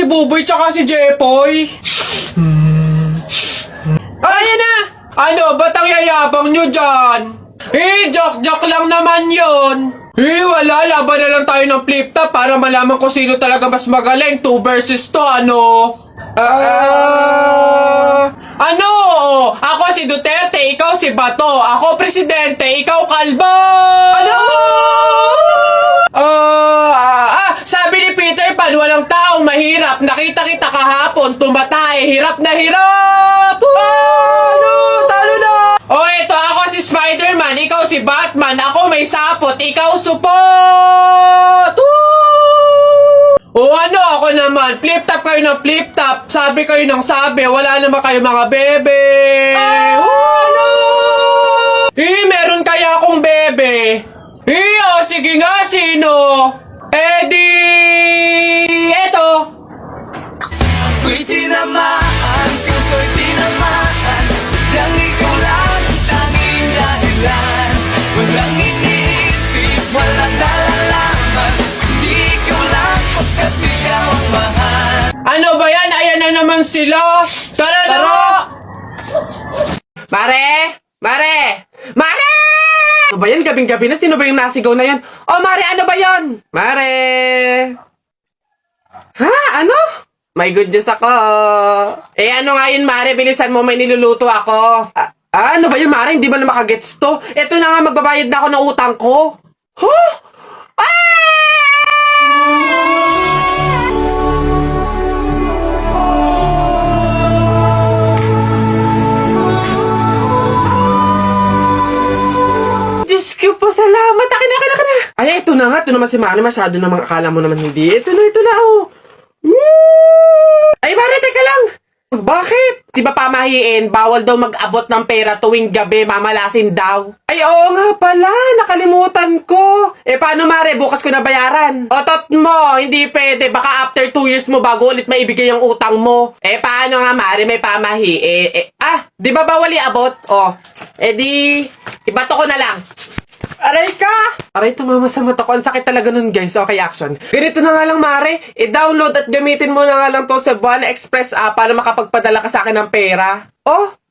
si Buboy tsaka si Jepoy. Ayan na! Ano, ba't ang yayabang nyo dyan? Joke lang naman yun. Wala, laban na lang tayo ng flip top para malaman kung sino talaga mas magaling. 2 versus 2, ano? Ano? Ako si Duterte, ikaw si Bato. Ako presidente, ikaw kalbo! Ano? Sabi ni Peter Pan, walang taong mahirap. Nakita kita kahapon, tumatay. Hirap na hirap! Ano? Talo na! Eto, ako si Spider-Man, ikaw si Batman. Ako may sapot, ikaw supot! Ano ako naman? Flip top kayo ng flip top. Sabi kayo ng sabi. Wala naman kayo mga bebe. Ano? Meron kaya akong bebe. Sige nga, sino? Eto. Ako'y tinamaan, puso'y tinamaan. Sadyang ikaw lang ang tanging dahilan. Walang iniisip, walang nalalaman. Hindi ikaw lang pagkat ikaw ang mahal. Ano ba yan? Ayan na naman sila. Tara na! Mare! Ano ba yan? Gabing-gabi na. Sino ba yung nasigaw na yan? Mare, ano ba yan? Mare! Ha? Ano? My goodness ako. Ano nga yun, Mare? Bilisan mo, may niluluto ako. Ano ba yun, Mare? Hindi ba na makagets to? Ito na nga, magbabayad na ako ng utang ko. Huh? Diyos ko po, salamat. Akin na. Ay, ito na nga. Ito naman si Mare. Masyado namang akala mo naman hindi. Ito na, oh. Ay, Mare, teka lang. Bakit? Di ba pamahiin, bawal daw mag-abot ng pera tuwing gabi, mamalasin daw. Ay, oo nga pala, nakalimutan ko. Paano, Mare? Bukas ko na bayaran. Otot mo, hindi pwede. Baka after 2 years mo bago ulit maibigay ang utang mo. Paano nga, Mare? May pamahiin. Di ba bawal iabot? Ibato ko na lang. Aray ka! Aray, tumama sa mata ko. Ang sakit talaga nun, guys. Okay, action. Ganito na nga lang, Mare. I-download at gamitin mo na nga lang to Cebuana Express app para makapagpadala ka sa akin ng pera.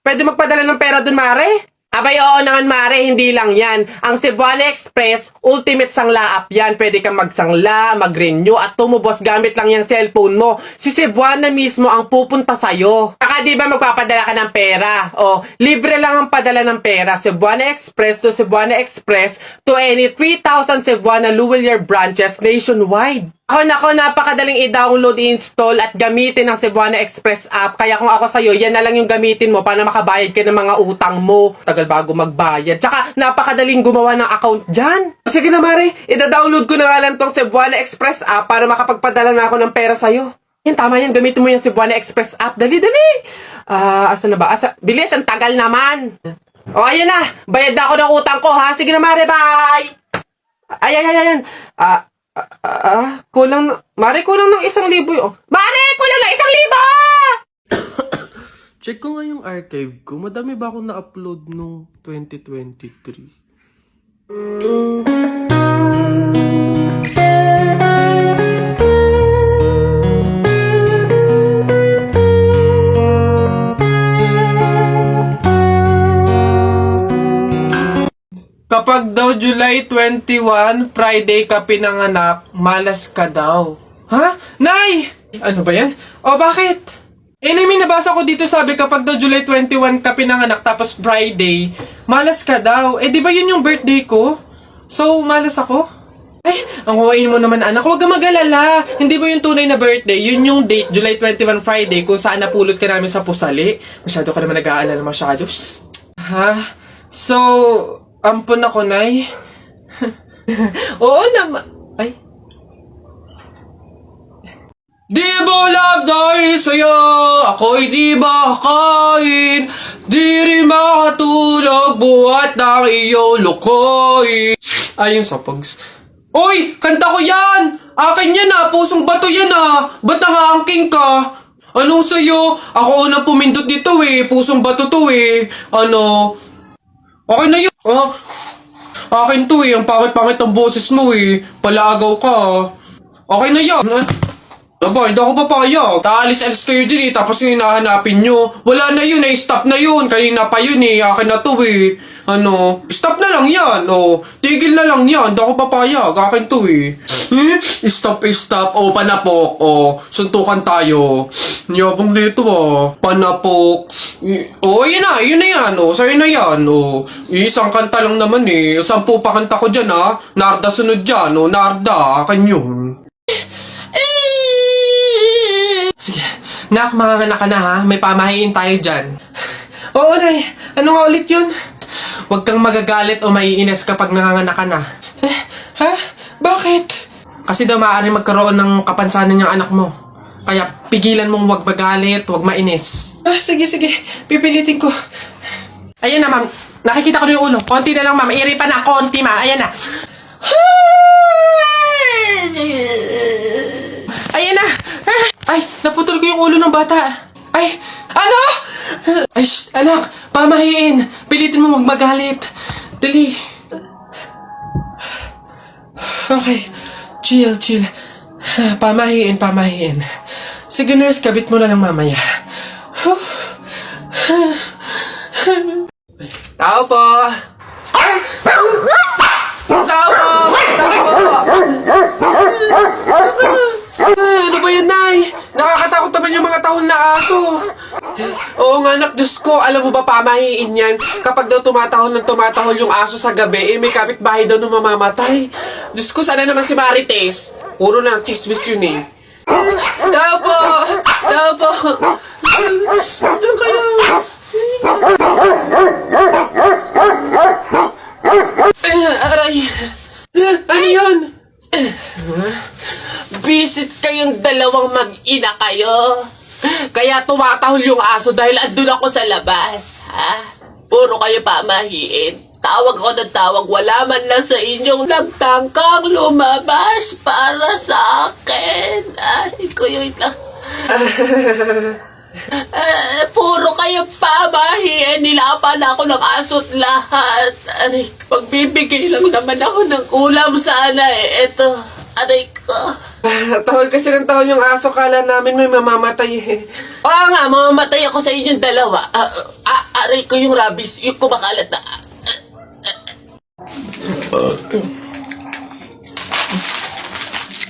Pwede magpadala ng pera dun, Mare? Abay, oo naman, Mare. Hindi lang yan. Ang Cebuana Express, ultimate sangla app yan. Pwede kang magsangla, mag-renew, at tumubos gamit lang yung cellphone mo. Si Cebuana mismo ang pupunta sa'yo. Saka di ba magpapadala ka ng pera? Libre lang ang padala ng pera. Cebuana Express to Cebuana Express to any 3,000 Cebuana Luwilier branches nationwide. Nako, napakadaling i-download, i-install at gamitin ang Cebuana Express app. Kaya kung ako sa'yo, yan na lang yung gamitin mo para makabayad ka ng mga utang mo. Tagal bago magbayad. Tsaka, napakadaling gumawa ng account dyan. Sige na, Mare. I-download ko na nga lang tong Cebuana Express app para makapagpadala na ako ng pera sa'yo. Yan, tama yan. Gamitin mo yung Cebuana Express app. Dali! Asa na ba? Bilis, ang tagal naman. Ayan na. Bayad na ako ng utang ko, ha? Sige na, Mare. Bye! Ayan. Kulang ng 1,000. Mare, kulang ng 1,000 Mare, kulang ng 1,000! Check ko nga yung archive ko. Madami ba akong na-upload nung 2023? Kapag daw July 21, Friday ka pinanganak, malas ka daw. Ha? Nay! Ano ba yan? Bakit? May nabasa ko dito sabi kapag daw July 21 ka pinanganak tapos Friday, malas ka daw. Di ba yun yung birthday ko? So, malas ako? Ang huwain mo naman, anak. Huwag ka mag-alala. Hindi mo yung tunay na birthday. Yun yung date, July 21 Friday, kung saan napulot ka namin sa pusali. Masyado ka naman nag-aalala masyado. Ha? So, ampun ako, Nay. Oo naman. Di mo love dahil sa'yo, ako'y di makakain. Di rin makatulog, buhat ng iyong lukoy. Ayun sa Pogs. Uy! Kanta ko yan! Akin yan pusong bato yan Ba't nakaangking ka? Ano sa'yo? Ako unang pumindot dito pusong bato to Okay na yun. Akin to ang pangit-pangit ang boses mo Palaagaw ka Okay na yan. Aba, hindi ako papayag. Taalis-alis kayo dyan eh, tapos yung hinahanapin nyo. Wala na yun eh, stop na yun. Kanina pa yun eh, akin na to eh. Stop na lang yan. Tigil na lang yan. Hindi ako papayag, akin to eh. Stop. Panapok. Suntukan tayo. Niyabang nito panapok. Yun na yan. Sa'yo na yan. Isang kanta lang naman eh. 10 pa kanta ko dyan Narda sunod dyan. Narda, akin yun. Sige. Nak, manganganak ka na ha. May pamahiin tayo dyan. Oo, Nay. Ano nga ulit yun? Huwag kang magagalit o maiinis kapag nanganganak ka na. Ha? Bakit? Kasi daw maaari magkaroon ng kapansanan yung anak mo. Kaya pigilan mong huwag magalit, huwag mainis. Sige. Pipilitin ko. Ayan na, ma'am. Nakikita ko na yung ulo. Konti na lang, ma'am. Iri pa na. Konti, ma'am. Ayan na. Ayan na. Ay, naputol ko yung ulo ng bata. Ay, ano? Ay, anak, pamahiin. Pilitin mo huwag magalit. Dali. Okay. Chill. Pamahiin. Sige, nurse, kabit mo na lang mamaya. Tao po. Tao po. Ano ba yan, Nay? Nakakatakot naman yung mga tahol na aso. Oo nga, anak, Diyos ko. Alam mo ba, pamahiin yan? Kapag daw tumatahol yung aso sa gabi, may kapitbahay daw na mamamatay. Diyos ko, sana naman si Marites. Puro na chismis yun eh. Tao po! Doon kayo! Aray! Ano yun? Visit kayong dalawang mag-ina kayo. Kaya tumatahol yung aso dahil andun ako sa labas, ha? Puro kayo pamahiin. Tawag ko ng tawag, wala man lang sa inyong nagtangkang lumabas para sa akin. Ay, kuyoy lang. Puro kayo pamahiin. Nilapan ako ng aso't lahat. Aray, magbibigay lang naman ako ng ulam sana eh. Ito, aray ko. Tahol kasi ng tahol yung aso, kala namin may mamamatay eh. Oo nga, mamamatay ako sa inyong dalawa. Aray ko yung rabies, yung kumakalat na.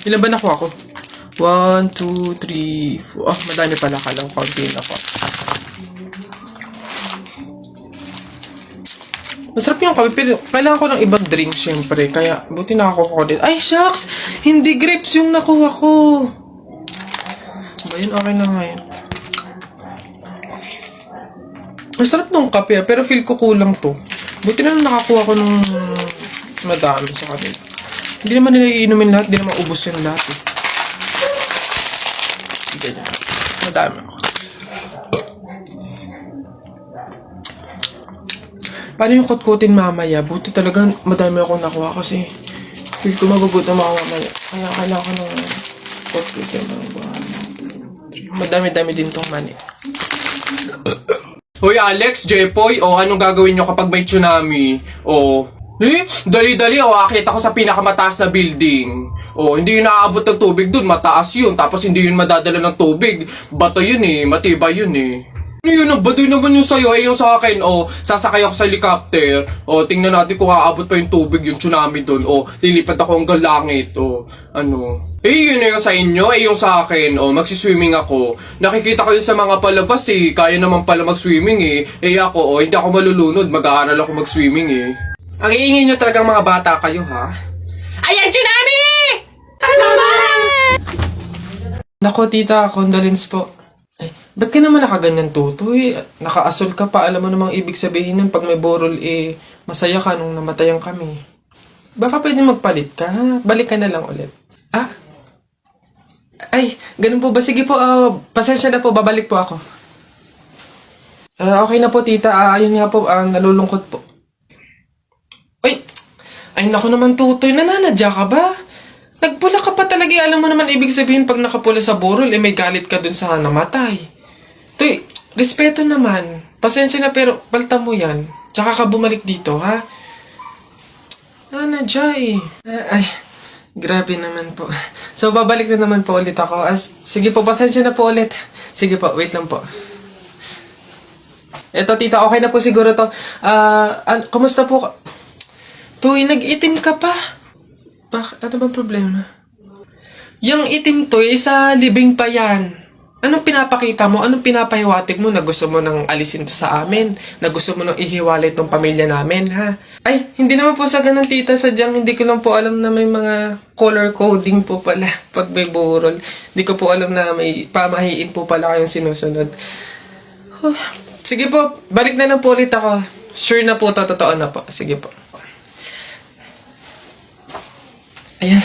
Ilan ba nakuha ko? 1, 2, 3, 4. Madami pala, kala ko kaunti ako. Masarap yung kape, pero kailangan ko ng ibang drink syempre. Kaya, buti nakakuha ko din. Ay, shucks! Hindi grapes yung nakuha ko. Ba yun? Okay na nga yun. Masarap nung kape, pero feel ko kulang to. Buti na nakakuha ko ng madami sa kanila. Hindi naman nila iinumin lahat, hindi naman ubos yung lahat eh. Ganyan. Madami. Paano yung kutkutin mamaya? Buti talaga madami akong nakuha kasi feel ko magugutom ako mamaya. Kaya kailangan ko ng kutkutin. Madami-dami din tong mani. Hoy Alex, Jepoy, anong gagawin nyo kapag may tsunami? Dali-dali, akit ako sa pinakamataas na building. Hindi yun naaabot ng tubig dun, mataas yun. Tapos hindi yun madadala ng tubig. Bato yun eh, matibay yun eh. Ano yun, baduy naman yung sa'yo, yung sa akin, sasakay ako sa helicopter. Tingnan natin kung aabot pa yung tubig, yung tsunami dun. Lilipad ako hanggang langit, yun yung sa inyo, yung sa akin, magsiswimming ako. Nakikita ko yun sa mga palabas eh, kaya naman pala mag-swimming eh. Ako, hindi ako malulunod, mag-aaral ako mag-swimming eh. Ang iingin nyo talagang mga bata kayo, ha? Ayan, tsunami! Ano ba? Nako, tita, condolence po. Ay, ba't ka naman nakaganyan, tutoy? Naka-asol ka pa, alam mo namang ibig sabihin nun, pag may borol, masaya ka nung namatayan kami. Baka pwede magpalit ka, ha? Balik ka na lang ulit. Ay, ganun po ba? Sige po, pasensya na po, babalik po ako. Okay na po, tita. Ayun nga po, nalulungkot po. Ay, naku naman, tutoy. Nananadya ka ba? Nagpula ka pa talaga. Alam mo naman, ibig sabihin, pag nakapula sa burol, may galit ka dun sa namatay. Tuy, respeto naman. Pasensya na, pero palta mo yan. Tsaka ka bumalik dito, ha? Nanadya eh. Ay, Grabe naman po. So, babalik na naman po ulit ako. Sige po, pasensya na po ulit. Sige po, wait lang po. Eto, tita, okay na po siguro to. Kumusta po? Tuy, nag-itim ka pa. Ano bang problema? Yung itim to, isa libing pa yan. Anong pinapakita mo? Anong pinapahiwatig mo na gusto mo nang alisin to sa amin? Na gusto mo nang ihiwalay tong pamilya namin, ha? Ay, hindi naman po sa ganun, tita. Sadyang hindi ko lang po alam na may mga color coding po pala pag may burol. Hindi ko po alam na may pamahiin po pala kayong sinusunod. Sige po, balik na lang po ulit ako. Sure na po, totoo na po. Sige po. Ayan.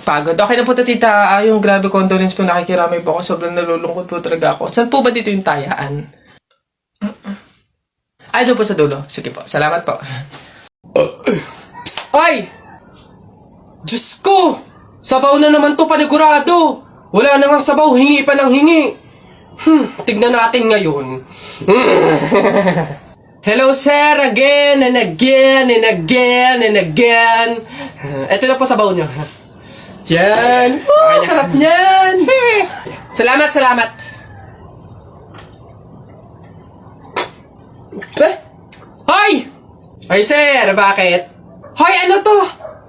Pagod. Okay na po to, tita. Yung grabe condolence po, nakikiramay po ako. Sobrang nalulungkot po talaga ako. Saan po ba dito yung tayaan? Ay, doon po sa dulo. Sige po. Salamat po. Ay! Diyos ko! Sabaw na naman to, panigurado! Wala na nga sabaw, hingi pa ng hingi. Tignan natin ngayon. Hello, sir, again and again and again and again. Ito na po sabaw nyo. Yan. Oh, sarap niyan. Salamat, salamat. Hoy! Hoy, sir, bakit? Hoy, ano to?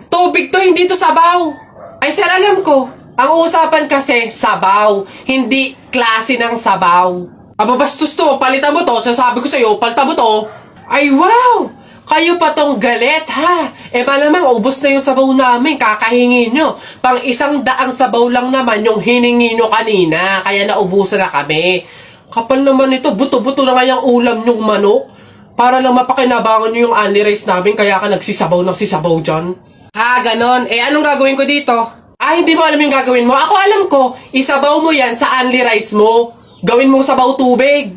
Tubig to, hindi to sabaw. Ay, sir, alam ko. Ang usapan kasi, sabaw. Hindi klase ng sabaw. Aba, bastos to. Palitan mo to. Sasabi ko sa'yo, palitan mo to. Ay, wow! Kayo pa tong galit, ha? Eh, malamang, ubos na yung sabaw namin. Kakahingi nyo. Pang 100 sabaw lang naman yung hiningi nyo kanina. Kaya naubusan na kami. Kapal naman ito. Buto-buto na nga yung ulam nyong manok. Para lang mapakinabangan nyo yung only rice namin. Kaya ka nagsisabaw ng sisabaw dyan. Ha, ganon. Eh, anong gagawin ko dito? Hindi mo alam yung gagawin mo. Ako alam ko. Isabaw mo yan sa only rice mo. Gawin mong sabaw tubig.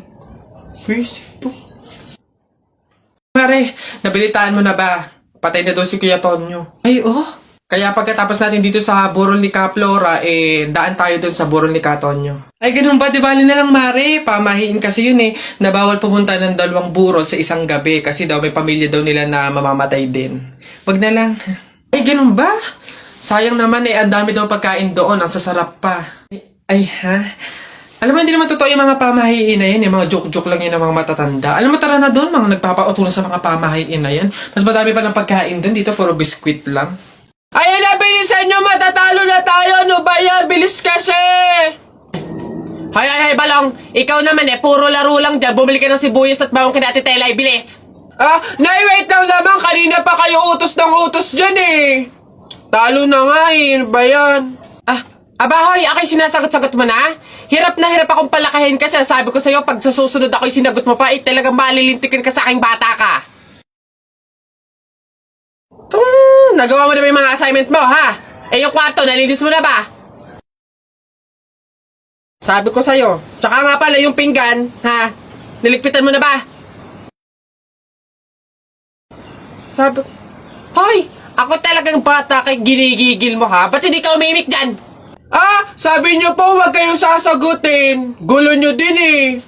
Wish ito. Mare, nabilitaan mo na ba? Patay na doon si Kuya Tonyo. Ay, oh. Kaya pagkatapos natin dito sa burol ni Ka Flora, daan tayo doon sa burol ni Ka Tonyo. Ay, ganun ba? Di bali na lang, Mare. Pamahiin kasi yun na bawal pumunta ng 2 burol sa isang gabi kasi daw may pamilya daw nila na mamamatay din. Wag na lang. Ay, ganun ba? Sayang naman ang dami daw pagkain doon. Ang sasarap pa. Ay, ha? Alam mo, hindi naman totoo yung mga pamahiin na yan. Yung mga joke-joke lang yun ng mga matatanda. Alam mo, tara na doon. Mga nagpapautulan sa mga pamahiin na yan. Mas madami pa ng pagkain doon. Dito, puro biskwit lang. Ayan na, bilisan nyo! Matatalo na tayo! Ano ba yan? Bilis kasi! Hay, Balong! Ikaw naman puro laro lang dyan. Bumili ka ng sibuyas at bawang kina Ate Tela. Bilis! Nay, wait lang naman! Kanina pa kayo utos ng utos dyan Talo na nga Ano ba yan? Abahoy, ako'y sinasagot-sagot mo na? Hirap na hirap akong palakahin kasi sabi ko sa'yo, pag sa susunod ako'y sinagot mo pa, talagang malilintikin ka sa aking bata ka. Nagawa mo na ba yung mga assignment mo, ha? Yung kwarto, nalinis mo na ba? Sabi ko sa'yo. Tsaka nga pala yung pinggan, ha? Niligpitan mo na ba? Sabi ko, hoy! Ako talagang bata kay ginigigil mo, ha? Ba't hindi ka umimik dyan? Sabi niyo po, huwag kayong sasagutin. Gulo niyo din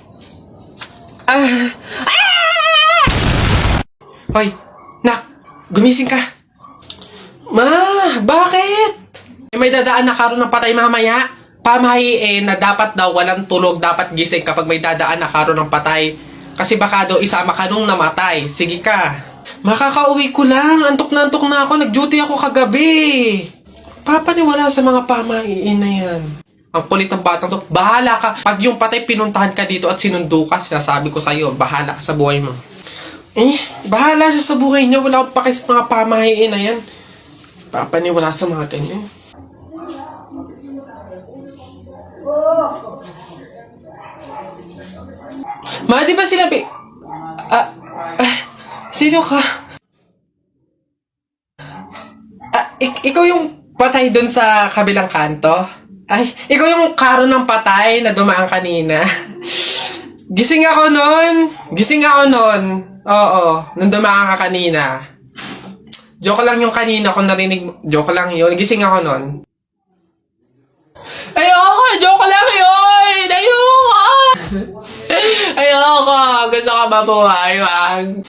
Hoy, nak, gumising ka. Ma, bakit? May dadaan na karon ng patay mamaya. Pamahiin na dapat daw walang tulog, dapat gising kapag may dadaan na karon ng patay. Kasi baka daw isama ka nung namatay. Sige ka. Makakauwi ko lang. Antok na ako. Nag-duty ako kagabi. Papaniwala sa mga pamahiin na yan. Ang kulit ng batang to. Bahala ka. Pag yung patay pinuntahan ka dito at sinundo ka, sinasabi ko sa'yo, bahala ka sa buhay mo. Bahala siya sa buhay niyo. Wala akong paki sa mga pamahiin na yan. Papaniwala sa mga ganyan. Ma, di ba sinabi? Sino ka? Ikaw yung patay dun sa kabilang kanto? Ay, ikaw yung karo ng patay na dumaan kanina. Gising ako nun. Oo, nung dumaan ka kanina. Joke lang yung kanina kung narinig mo. Joke lang yun. Gising ako nun. Ayoko! Joke lang yun! Ayoko! Gusto ka mabuhay, wag.